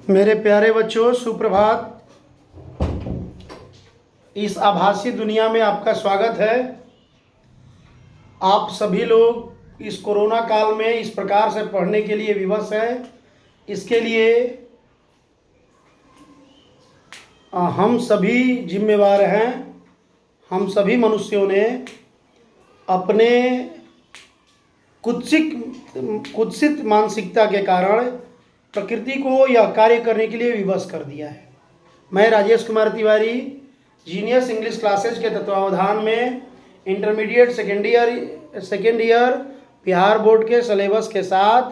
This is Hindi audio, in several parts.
मेरे प्यारे बच्चों, सुप्रभात। इस आभासी दुनिया में आपका स्वागत है। आप सभी लोग इस कोरोना काल में इस प्रकार से पढ़ने के लिए विवश हैं। इसके लिए हम सभी जिम्मेवार हैं। हम सभी मनुष्यों ने अपने कुत्सित मानसिकता के कारण प्रकृति को यह कार्य करने के लिए विवश कर दिया है। मैं Rajesh Kumar Tiwari genius English classes के तत्वावधान में intermediate second year Bihar board के सिलेबस के साथ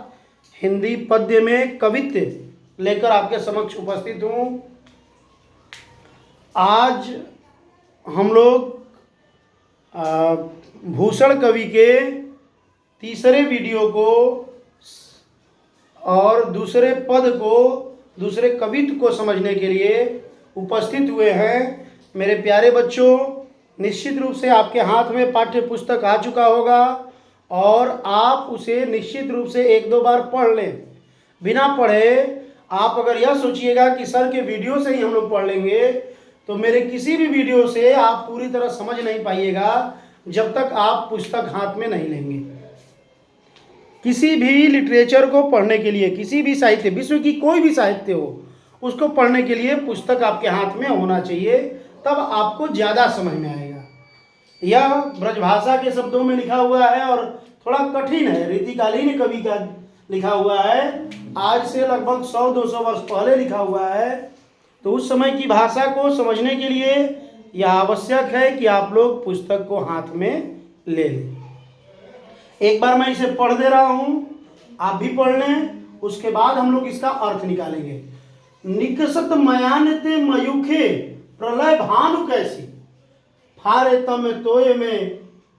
हिंदी पद्य में कवित्व लेकर आपके समक्ष उपस्थित हूँ। आज हम लोग भूषण कवि के तीसरे वीडियो को और दूसरे पद को, दूसरे कवित्व को समझने के लिए उपस्थित हुए हैं। मेरे प्यारे बच्चों, निश्चित रूप से आपके हाथ में पाठ्य पुस्तक आ चुका होगा और आप उसे निश्चित रूप से एक दो बार पढ़ लें। बिना पढ़े आप अगर यह सोचिएगा कि सर के वीडियो से ही हम लोग पढ़ लेंगे, तो मेरे किसी भी वीडियो से आप पूरी तरह समझ नहीं पाइएगा जब तक आप पुस्तक हाथ में नहीं लेंगे। किसी भी लिटरेचर को पढ़ने के लिए, किसी भी साहित्य, विश्व की कोई भी साहित्य हो, उसको पढ़ने के लिए पुस्तक आपके हाथ में होना चाहिए, तब आपको ज़्यादा समझ में आएगा। यह ब्रजभाषा के शब्दों में लिखा हुआ है और थोड़ा कठिन है, रीतिकालीन कवि का लिखा हुआ है। आज से लगभग 100-200 वर्ष पहले लिखा हुआ है। तो उस समय की भाषा को समझने के लिए यह आवश्यक है कि आप लोग पुस्तक को हाथ में ले लें। एक बार मैं इसे पढ़ दे रहा हूँ, आप भी पढ़ लें, उसके बाद हम लोग इसका अर्थ निकालेंगे। निकसत मयानते मयूखे प्रलय भानु कैसी, फारे तम तोय में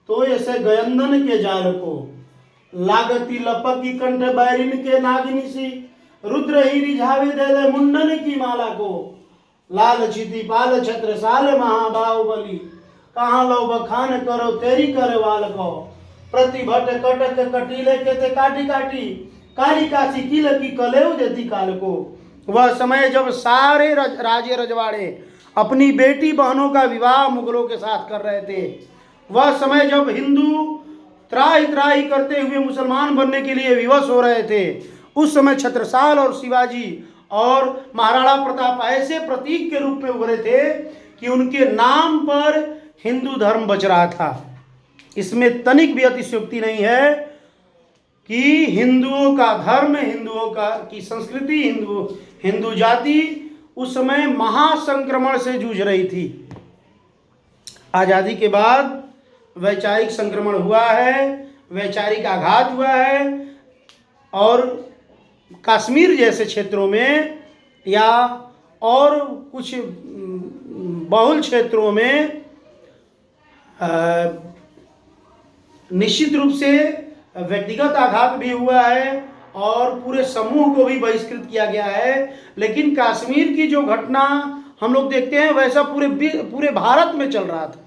तोय से गयंदन के जाल को, लागती लपकी कंठ बैरिन के नागिनी सी, रुद्र ही रिझावे दे दे मुंडन की माला को, लाल चिति पाल छत्र साल महाबाहुबली, कहाँ लो बखान करो तेरी करवाल को, प्रतिभट कटक कटीले के ते काटी काटी, काली काशी किल की कलेव देती काल को। वह समय जब सारे राजे रजवाड़े अपनी बेटी बहनों का विवाह मुगलों के साथ कर रहे थे, वह समय जब हिंदू त्राही त्राही करते हुए मुसलमान बनने के लिए विवश हो रहे थे, उस समय छत्रसाल और शिवाजी और महाराणा प्रताप ऐसे प्रतीक के रूप में उभरे थे कि उनके नाम पर हिंदू धर्म बच रहा था। इसमें तनिक भी अतिशयोक्ति नहीं है कि हिंदुओं का धर्म, हिंदुओं की संस्कृति, हिंदू जाति उस समय महासंक्रमण से जूझ रही थी। आज़ादी के बाद वैचारिक संक्रमण हुआ है, वैचारिक आघात हुआ है, और कश्मीर जैसे क्षेत्रों में या और कुछ बहुल क्षेत्रों में निश्चित रूप से व्यक्तिगत आघात भी हुआ है और पूरे समूह को भी बहिष्कृत किया गया है। लेकिन कश्मीर की जो घटना हम लोग देखते हैं, वैसा पूरे भारत में चल रहा था।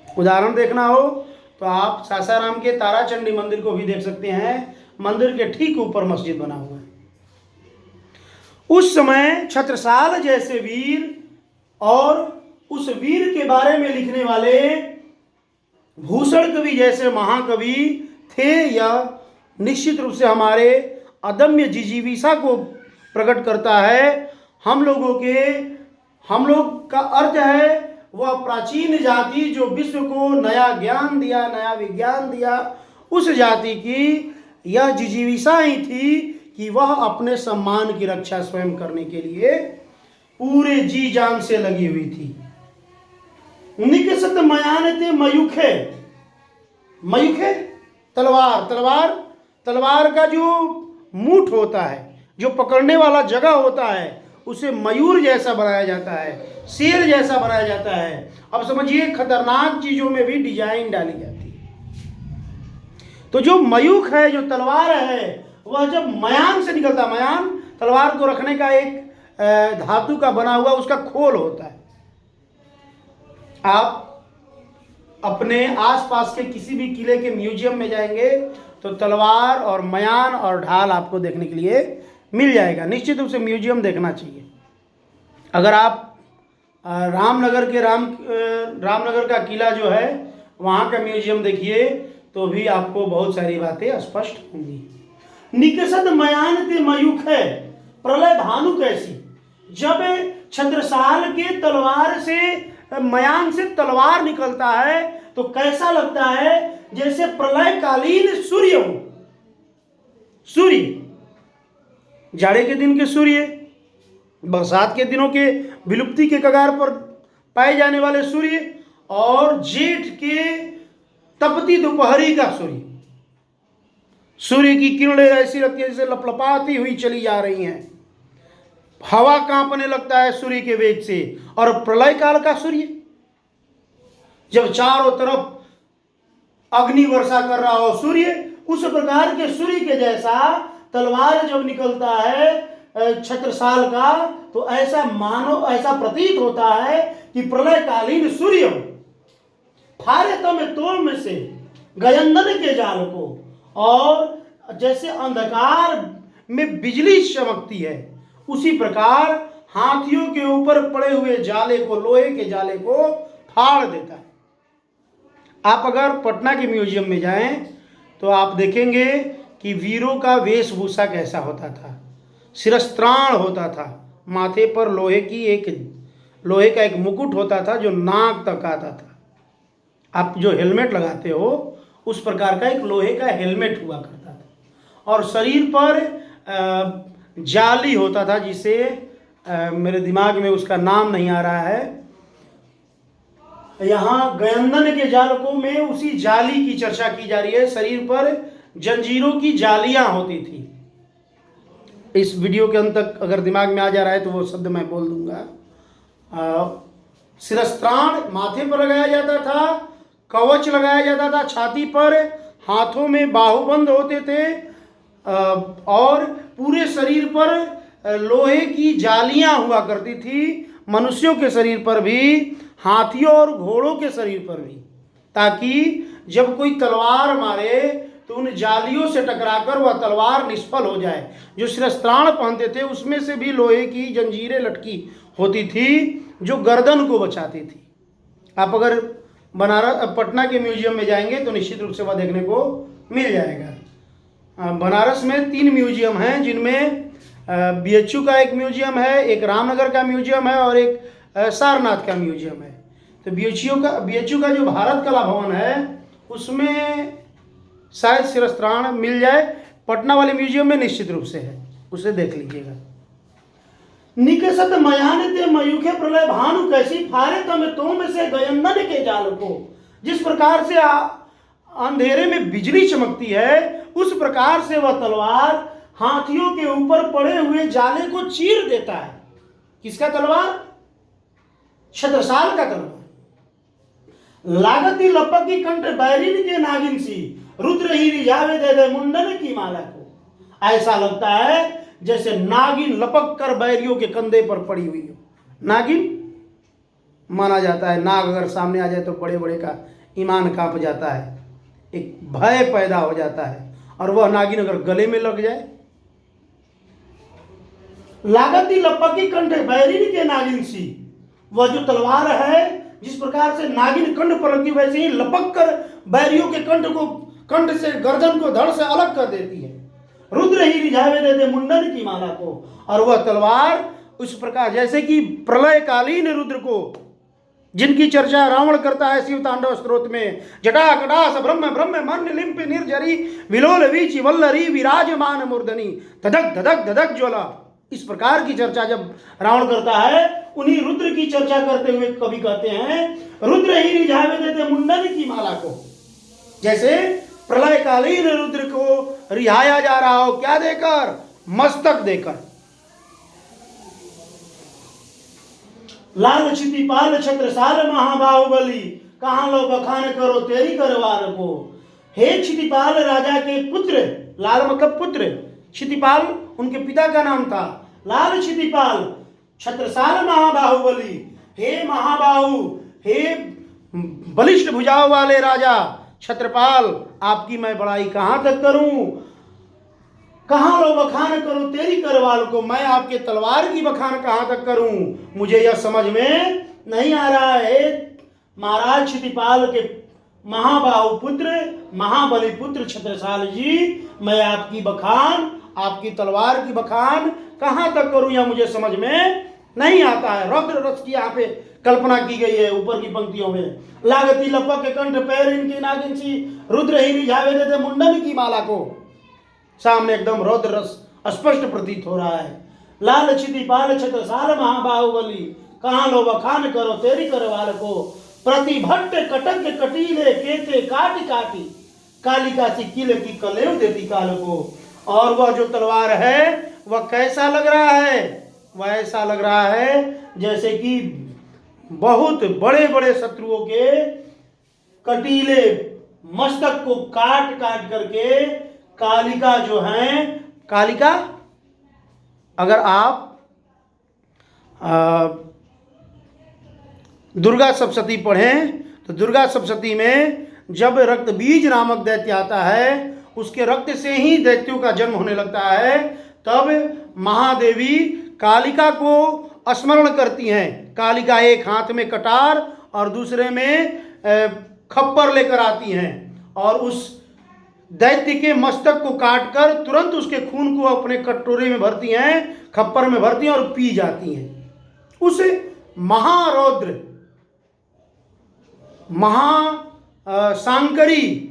उदाहरण देखना हो तो आप सासाराम के ताराचंडी मंदिर को भी देख सकते हैं। मंदिर के ठीक ऊपर मस्जिद बना हुआ है। उस समय छत्रसाल जैसे वीर और उस वीर के बारे में लिखने वाले भूषण कवि जैसे महाकवि थे। यह निश्चित रूप से हमारे अदम्य जिजीविषा को प्रकट करता है। हम लोग का अर्थ है वह प्राचीन जाति जो विश्व को नया ज्ञान दिया, नया विज्ञान दिया, उस जाति की यह जिजीविषा ही थी कि वह अपने सम्मान की रक्षा स्वयं करने के लिए पूरे जी जान से लगी हुई थी। निकसत मयानते मयूखे, मयूखे तलवार का जो मूठ होता है, जो पकड़ने वाला जगह होता है, उसे मयूर जैसा बनाया जाता है, शेर जैसा बनाया जाता है। अब समझिए, खतरनाक चीजों में भी डिजाइन डाली जाती है। तो जो मयूख है, जो तलवार है, वह जब मयान से निकलता, मयान तलवार को रखने का एक धातु का बना हुआ उसका खोल होता है। आप अपने आसपास के किसी भी किले के म्यूजियम में जाएंगे तो तलवार और मयान और ढाल आपको देखने के लिए मिल जाएगा। निश्चित रूप से म्यूजियम देखना चाहिए। अगर आप रामनगर का किला जो है वहाँ का म्यूजियम देखिए तो भी आपको बहुत सारी बातें स्पष्ट होंगी। निकषद मयान ते मयूख है प्रलय भानु कैसी, जब छत्रसाल के तलवार से मयान से तलवार निकलता है तो कैसा लगता है जैसे प्रलयकालीन सूर्य हो। सूर्य, जाड़े के दिन के सूर्य, बरसात के दिनों के विलुप्ति के कगार पर पाए जाने वाले सूर्य, और जेठ के तपती दोपहरी का सूर्य। सूर्य की किरणें ऐसी लगती है जैसे लपलपाती हुई चली जा रही हैं, हवा कांपने लगता है सूर्य के वेग से। और प्रलय काल का सूर्य जब चारों तरफ अग्नि वर्षा कर रहा हो सूर्य, उस प्रकार के सूर्य के जैसा तलवार जब निकलता है छत्रसाल का तो ऐसा मानो, ऐसा प्रतीत होता है कि प्रलयकालीन सूर्य फारे तो में तोड़ में से गयंदन के जाल को, और जैसे अंधकार में बिजली चमकती है उसी प्रकार हाथियों के ऊपर पड़े हुए जाले को, लोहे के जाले को फाड़ देता है। आप अगर पटना के म्यूजियम में जाएं तो आप देखेंगे कि वीरों का वेशभूषा कैसा होता था। शिरस्त्राण होता था, माथे पर लोहे का एक मुकुट होता था जो नाक तक आता था। आप जो हेलमेट लगाते हो उस प्रकार का एक लोहे का हेलमेट हुआ करता था, और शरीर पर जाली होता था जिसे मेरे दिमाग में उसका नाम नहीं आ रहा है। यहाँ गयंदन के जालकों में उसी जाली की चर्चा की जा रही है। शरीर पर जंजीरों की जालियां होती थी। इस वीडियो के अंत तक अगर दिमाग में आ जा रहा है तो वो शब्द मैं बोल दूंगा। शिरस्त्राण माथे पर लगाया जाता था, कवच लगाया जाता था छाती पर, हाथों में बाहुबंद होते थे, और पूरे शरीर पर लोहे की जालियां हुआ करती थी। मनुष्यों के शरीर पर भी, हाथियों और घोड़ों के शरीर पर भी, ताकि जब कोई तलवार मारे तो उन जालियों से टकराकर वह तलवार निष्फल हो जाए। जो शिरस्त्राण पहनते थे उसमें से भी लोहे की जंजीरें लटकी होती थी जो गर्दन को बचाती थी। आप अगर पटना के म्यूजियम में जाएंगे तो निश्चित रूप से वह देखने को मिल जाएगा। बनारस में 3 म्यूजियम हैं, जिनमें BHU का एक म्यूजियम है, एक रामनगर का म्यूजियम है और एक सारनाथ का म्यूजियम है। तो BHU का जो भारत कला भवन है उसमें शायद शिरस्त्राण मिल जाए। पटना वाले म्यूजियम में निश्चित रूप से है, उसे देख लीजिएगा। निकषद मयान ते मयूखे प्रलय भानु कैसी, फारे तम तोम से गयंदन के जाल को। जिस प्रकार से अंधेरे में बिजली चमकती है उस प्रकार से वह तलवार हाथियों के ऊपर पड़े हुए जाले को चीर देता है। किसका तलवार? छत्रसाल का तलवार। लागती लपकी कंठ बैरिन के नागिन सी, रुद्र ही रिझावे दे दे मुंडन की माला को। ऐसा लगता है जैसे नागिन लपक कर बैरियों के कंधे पर पड़ी हुई हो। नागिन माना जाता है, नाग अगर सामने आ जाए तो बड़े बड़े का ईमान कांप जाता है, एक भय पैदा हो जाता है। और वह नागिन अगर गले में लग जाए, लागती लपकी कंठ बैरिन के नागिन सी, वह जो तलवार है जिस प्रकार से नागिन कंठ पर लगती वैसे ही लपक कर बैरियों के कंठ से गर्दन को धड़ से अलग कर देती है। रुद्र ही रिझावे देते मुंडन की माला को। और वह तलवार उस प्रकार जैसे कि प्रलयकालीन रुद्र को, जिनकी चर्चा रावण करता है शिव तांडव स्तोत्र में, जटा कटास ब्रह्म ब्रह्म मन लिंप निर्जरी विलोल वीचि वल्लरी विराजमान मूर्धनी धधक धधक धधक ज्वला। इस प्रकार की चर्चा जब रावण करता है, उन्हीं रुद्र की चर्चा करते हुए कवि कहते हैं रुद्र ही रिझावे देते मुंडन की माला को। जैसे प्रलयकालीन रुद्र को रिहाया जा रहा हो, क्या देकर? मस्तक देकर। लाल क्षितिपाल छत्रसाल महाबाहुबली, कहां लो बखान करो तेरी करवार को। हे क्षितिपाल राजा के पुत्र, लाल मतलब पुत्र, क्षितिपाल उनके पिता का नाम था। लाल क्षितिपाल छत्रसाल महाबाहुबली, हे महाबाहु, हे बलिष्ठ भुजाओं वाले राजा छत्रपाल, आपकी मैं बड़ाई कहां तक करूं। कहाँ लो बखान करो तेरी करवाल को, मैं आपके तलवार की बखान कहाँ तक करूं, मुझे यह समझ में नहीं आ रहा है। महाराज क्षितिपाल के महाबाहु पुत्र, महाबली पुत्र छत्रसाल जी, मैं आपकी बखान, आपकी तलवार की बखान कहाँ तक करूं, यह मुझे समझ में नहीं आता है। रौद्र रस की यहाँ पे कल्पना की गई है ऊपर की पंक्तियों में। लागती लपक के कंठ पैर इनकी नागिन सी, रुद्र ही रिझावे देते मुंडन की माला को। सामने एकदम रौद्र रस स्पष्ट प्रतीत हो रहा है। लाल क्षितिपाल छत्रसाल महाबाहुबली, कहाँ लो बखान करो तेरी करवाल को, प्रतिभट्ट कटक कटीले केते काटी काटी, कालिका सी किले की कलेव देती काल को। और वह जो तलवार है वह कैसा लग रहा है, वह ऐसा लग रहा है जैसे कि बहुत बड़े बड़े शत्रुओं के कटीले मस्तक को काट काट करके कालिका जो है, कालिका अगर आप दुर्गा सप्तशती पढ़ें तो दुर्गा सप्तशती में जब रक्त बीज नामक दैत्य आता है, उसके रक्त से ही दैत्यों का जन्म होने लगता है, तब महादेवी कालिका को स्मरण करती हैं। कालिका एक हाथ में कटार और दूसरे में खप्पर लेकर आती हैं और उस दैत्य के मस्तक को काटकर तुरंत उसके खून को अपने कटोरे में भरती हैं, खप्पर में भरती हैं और पी जाती हैं। उस महारौद्र सांकरी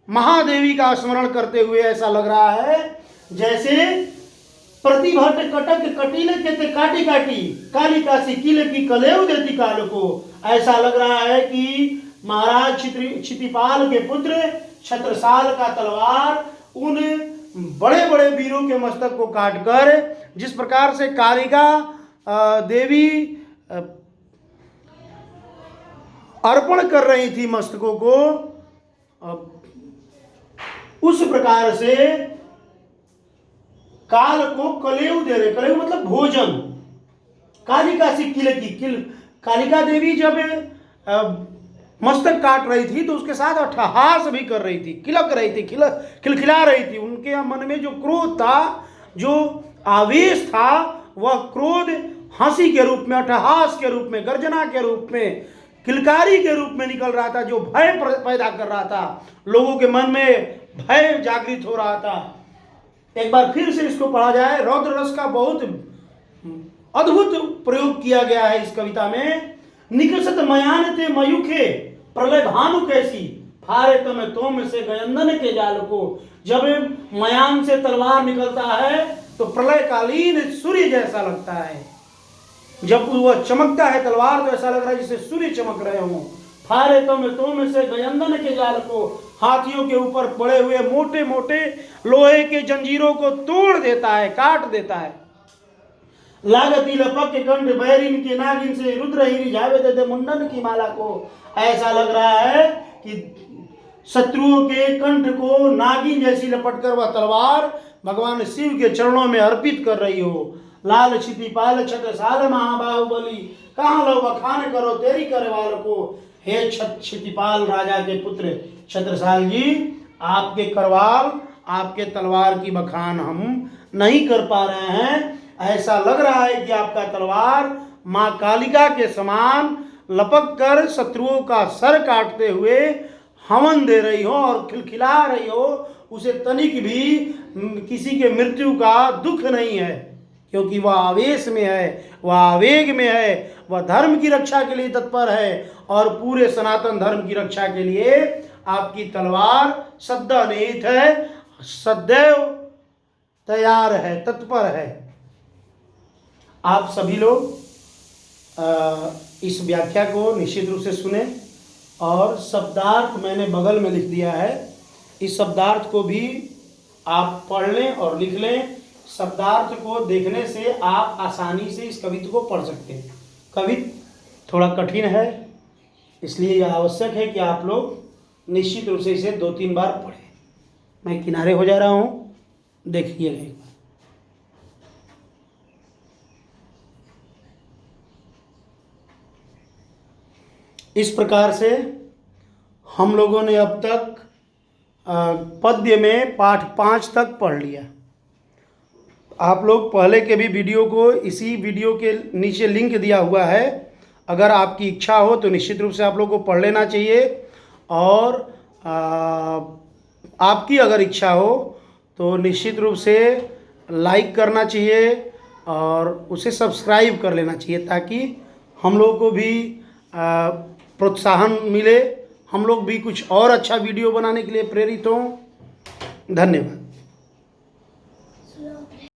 महादेवी का स्मरण करते हुए ऐसा लग रहा है जैसे प्रतिभट कटक कटीले के काटी काटी, कालिका सी किले की कलेव देती काल को। ऐसा लग रहा है कि महाराज क्षितिपाल के पुत्र छत्रसाल का तलवार उन बड़े बड़े वीरों के मस्तक को काटकर, जिस प्रकार से कालिका देवी अर्पण कर रही थी मस्तकों को, उस प्रकार से काल को कलेव दे रहे। कलेव मतलब भोजन। कालिका सी किले की कालिका देवी जब मस्तक काट रही थी तो उसके साथ अट्टहास भी कर रही थी, किलक रही थी, खिलखिला रही थी। उनके मन में जो क्रोध था, जो आवेश था, वह क्रोध हंसी के रूप में, अट्टहास के रूप में, गर्जना के रूप में, किलकारी के रूप में निकल रहा था, जो भय पैदा कर रहा था। लोगों के मन में भय जागृत हो रहा था। एक बार फिर से इसको पढ़ा जाए। रौद्र रस का बहुत अद्भुत प्रयोग किया गया है इस कविता में। निकसत मयान ते मयूखे, प्रलय भानु कैसी, फारे तम तोम से गयंदन के जाल को। जब मयान से तलवार निकलता है तो प्रलयकालीन सूर्य जैसा लगता है। जब वह चमकता है तलवार तो ऐसा लग रहा है जैसे सूर्य चमक रहे हों। फारे तोम से गयंदन के जाल को, हाथियों के ऊपर पड़े हुए मोटे मोटे लोहे के जंजीरों को तोड़ देता है, काट देता है। लागती लपक के कंठ बैरिन के नागिन से, रुद्र ही रिझावे देते मुंडन की माला को। ऐसा लग रहा है कि शत्रुओं के कंठ को नागिन जैसी लपटकर वह तलवार भगवान शिव के चरणों में अर्पित कर रही हो। लाल क्षितिपाल छत्रसाल महाबाहुबली, कहाँ लो बखान करो तेरी करवाल को। हे क्षितिपाल राजा के पुत्र छत्रसाल जी, आपके करवाल, आपके तलवार की बखान हम नहीं कर पा रहे हैं। ऐसा लग रहा है कि आपका तलवार माँ कालिका के समान लपक कर शत्रुओं का सर काटते हुए हवन दे रही हो और खिलखिला रही हो। उसे तनिक भी किसी के मृत्यु का दुख नहीं है, क्योंकि वह आवेश में है, वह आवेग में है, वह धर्म की रक्षा के लिए तत्पर है और पूरे सनातन धर्म की रक्षा के लिए आपकी तलवार सदा निहित है, सदैव तैयार है, तत्पर है। आप सभी लोग इस व्याख्या को निश्चित रूप से सुने और शब्दार्थ मैंने बगल में लिख दिया है। इस शब्दार्थ को भी आप पढ़ लें और लिख लें। शब्दार्थ को देखने से आप आसानी से इस कविता को पढ़ सकते हैं। कविता थोड़ा कठिन है, इसलिए यह आवश्यक है कि आप लोग निश्चित रूप से इसे 2-3 बार पढ़ें। मैं किनारे हो जा रहा हूँ, देखिएगा एक बार। इस प्रकार से हम लोगों ने अब तक पद्य में पाठ 5 तक पढ़ लिया। आप लोग पहले के भी वीडियो को इसी वीडियो के नीचे लिंक दिया हुआ है, अगर आपकी इच्छा हो तो निश्चित रूप से आप लोग को पढ़ लेना चाहिए। और आपकी अगर इच्छा हो तो निश्चित रूप से लाइक करना चाहिए और उसे सब्सक्राइब कर लेना चाहिए, ताकि हम लोग को भी प्रोत्साहन मिले, हम लोग भी कुछ और अच्छा वीडियो बनाने के लिए प्रेरित हों। धन्यवाद।